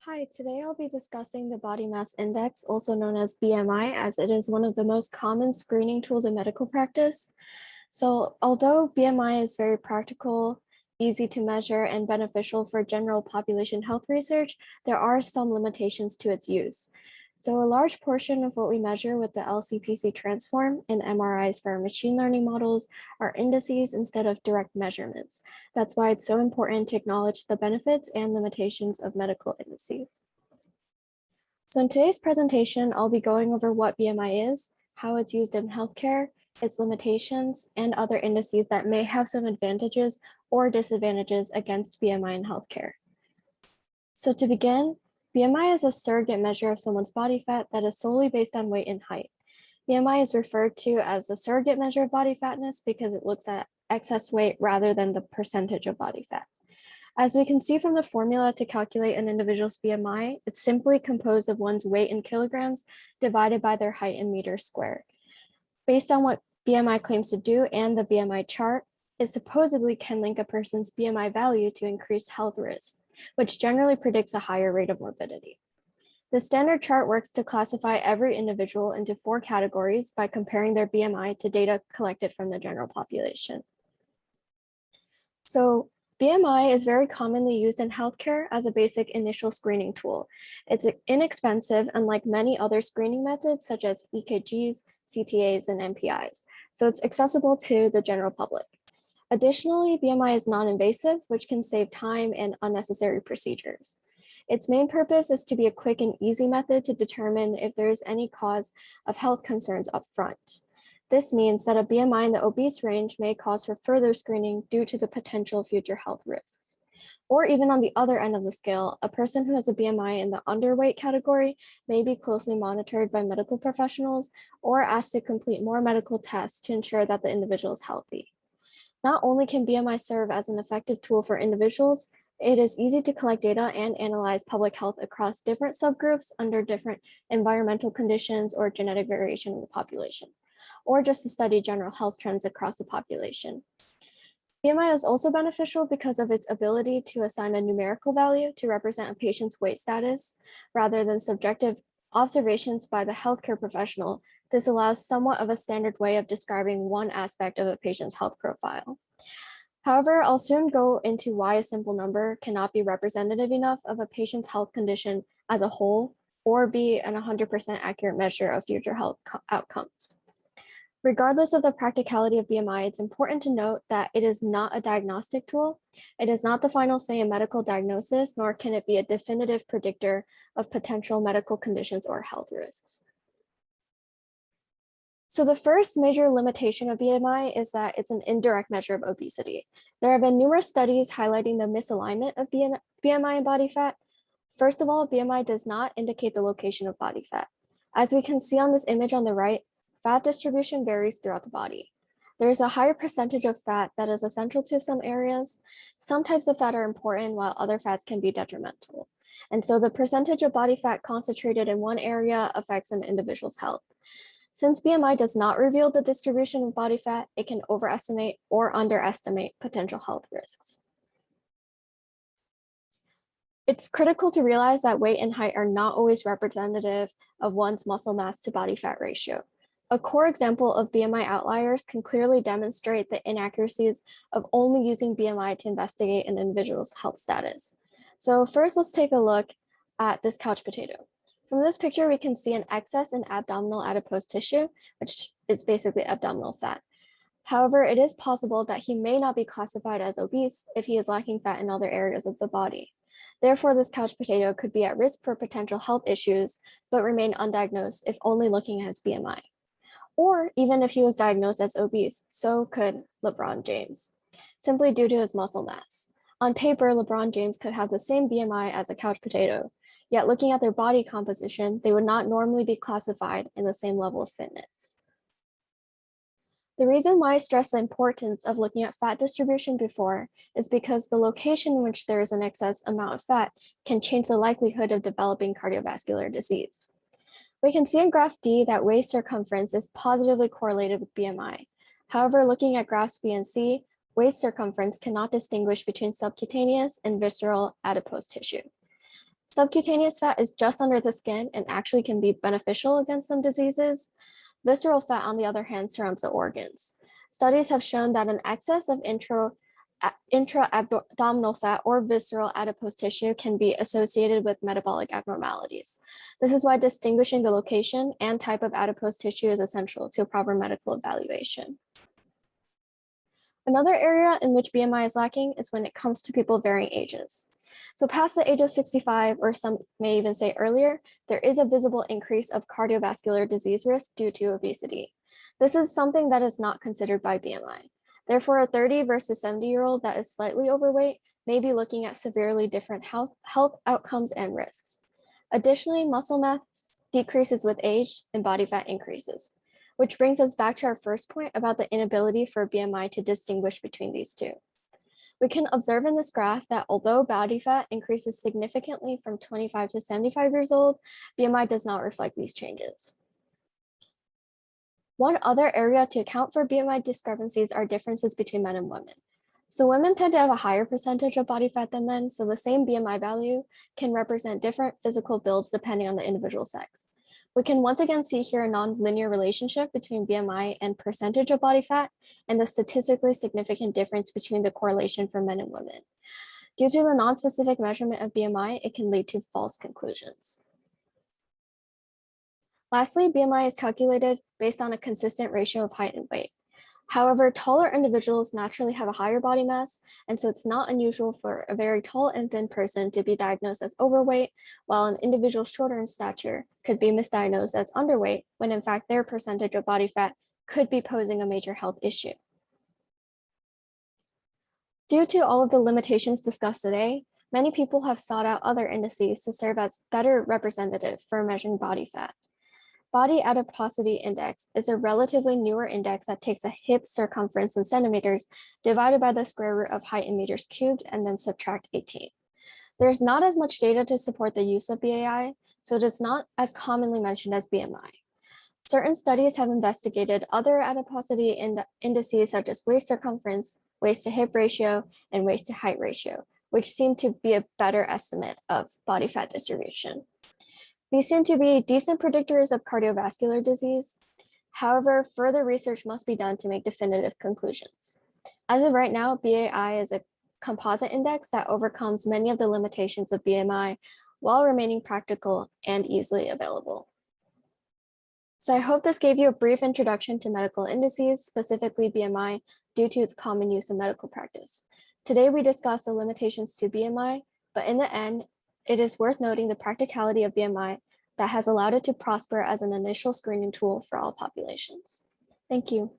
Hi, today I'll be discussing the body mass index, also known as BMI, as it is one of the most common screening tools in medical practice. So although BMI is very practical, easy to measure, and beneficial for general population health research, there are some limitations to its use. So a large portion of what we measure with the LCPC Transform in MRIs for machine learning models are indices instead of direct measurements. That's why it's so important to acknowledge the benefits and limitations of medical indices. So in today's presentation, I'll be going over what BMI is, how it's used in healthcare, its limitations, and other indices that may have some advantages or disadvantages against BMI in healthcare. So to begin, BMI is a surrogate measure of someone's body fat that is solely based on weight and height. BMI is referred to as the surrogate measure of body fatness because it looks at excess weight rather than the percentage of body fat. As we can see from the formula to calculate an individual's BMI, it's simply composed of one's weight in kilograms divided by their height in meters squared. Based on what BMI claims to do and the BMI chart, it supposedly can link a person's BMI value to increased health risks, which generally predicts a higher rate of morbidity. The standard chart works to classify every individual into 4 categories by comparing their BMI to data collected from the general population. So BMI is very commonly used in healthcare as a basic initial screening tool. It's inexpensive, unlike many other screening methods such as EKGs, CTAs, and MPIs. So it's accessible to the general public. Additionally, BMI is non-invasive, which can save time and unnecessary procedures. Its main purpose is to be a quick and easy method to determine if there is any cause of health concerns up front. This means that a BMI in the obese range may cause for further screening due to the potential future health risks. Or even on the other end of the scale, a person who has a BMI in the underweight category may be closely monitored by medical professionals or asked to complete more medical tests to ensure that the individual is healthy. Not only can BMI serve as an effective tool for individuals, it is easy to collect data and analyze public health across different subgroups under different environmental conditions or genetic variation in the population, or just to study general health trends across the population. BMI is also beneficial because of its ability to assign a numerical value to represent a patient's weight status rather than subjective observations by the healthcare professional. This allows somewhat of a standard way of describing one aspect of a patient's health profile. However, I'll soon go into why a simple number cannot be representative enough of a patient's health condition as a whole or be an 100% accurate measure of future health outcomes. Regardless of the practicality of BMI, it's important to note that it is not a diagnostic tool. It is not the final say in medical diagnosis, nor can it be a definitive predictor of potential medical conditions or health risks. So the first major limitation of BMI is that it's an indirect measure of obesity. There have been numerous studies highlighting the misalignment of BMI and body fat. First of all, BMI does not indicate the location of body fat. As we can see on this image on the right, fat distribution varies throughout the body. There is a higher percentage of fat that is essential to some areas. Some types of fat are important, while other fats can be detrimental. And so the percentage of body fat concentrated in one area affects an individual's health. Since BMI does not reveal the distribution of body fat, it can overestimate or underestimate potential health risks. It's critical to realize that weight and height are not always representative of one's muscle mass to body fat ratio. A core example of BMI outliers can clearly demonstrate the inaccuracies of only using BMI to investigate an individual's health status. So first, let's take a look at this couch potato. From this picture, we can see an excess in abdominal adipose tissue, which is basically abdominal fat. However, it is possible that he may not be classified as obese if he is lacking fat in other areas of the body. Therefore, this couch potato could be at risk for potential health issues, but remain undiagnosed if only looking at his BMI. Or even if he was diagnosed as obese, so could LeBron James, simply due to his muscle mass. On paper, LeBron James could have the same BMI as a couch potato, yet looking at their body composition, they would not normally be classified in the same level of fitness. The reason why I stress the importance of looking at fat distribution before is because the location in which there is an excess amount of fat can change the likelihood of developing cardiovascular disease. We can see in graph D that waist circumference is positively correlated with BMI. However, looking at graphs B and C, waist circumference cannot distinguish between subcutaneous and visceral adipose tissue. Subcutaneous fat is just under the skin and actually can be beneficial against some diseases. Visceral fat, on the other hand, surrounds the organs. Studies have shown that an excess of intra-abdominal fat or visceral adipose tissue can be associated with metabolic abnormalities. This is why distinguishing the location and type of adipose tissue is essential to a proper medical evaluation. Another area in which BMI is lacking is when it comes to people of varying ages. So past the age of 65, or some may even say earlier, there is a visible increase of cardiovascular disease risk due to obesity. This is something that is not considered by BMI. Therefore, a 30 versus 70-year-old that is slightly overweight may be looking at severely different health outcomes and risks. Additionally, muscle mass decreases with age and body fat increases, which brings us back to our first point about the inability for BMI to distinguish between these two. We can observe in this graph that although body fat increases significantly from 25 to 75 years old, BMI does not reflect these changes. One other area to account for BMI discrepancies are differences between men and women. So women tend to have a higher percentage of body fat than men, so the same BMI value can represent different physical builds depending on the individual sex. We can once again see here a non-linear relationship between BMI and percentage of body fat, and the statistically significant difference between the correlation for men and women. Due to the non-specific measurement of BMI, it can lead to false conclusions. Lastly, BMI is calculated based on a consistent ratio of height and weight. However, taller individuals naturally have a higher body mass, and so it's not unusual for a very tall and thin person to be diagnosed as overweight, while an individual shorter in stature could be misdiagnosed as underweight, when in fact their percentage of body fat could be posing a major health issue. Due to all of the limitations discussed today, many people have sought out other indices to serve as better representative for measuring body fat. Body Adiposity Index is a relatively newer index that takes a hip circumference in centimeters divided by the square root of height in meters cubed and then subtract 18. There's not as much data to support the use of BAI, so it is not as commonly mentioned as BMI. Certain studies have investigated other adiposity indices such as waist circumference, waist to hip ratio, and waist to height ratio, which seem to be a better estimate of body fat distribution. These seem to be decent predictors of cardiovascular disease. However, further research must be done to make definitive conclusions. As of right now, BAI is a composite index that overcomes many of the limitations of BMI while remaining practical and easily available. So I hope this gave you a brief introduction to medical indices, specifically BMI, due to its common use in medical practice. Today, we discussed the limitations to BMI, but in the end, it is worth noting the practicality of BMI that has allowed it to prosper as an initial screening tool for all populations. Thank you.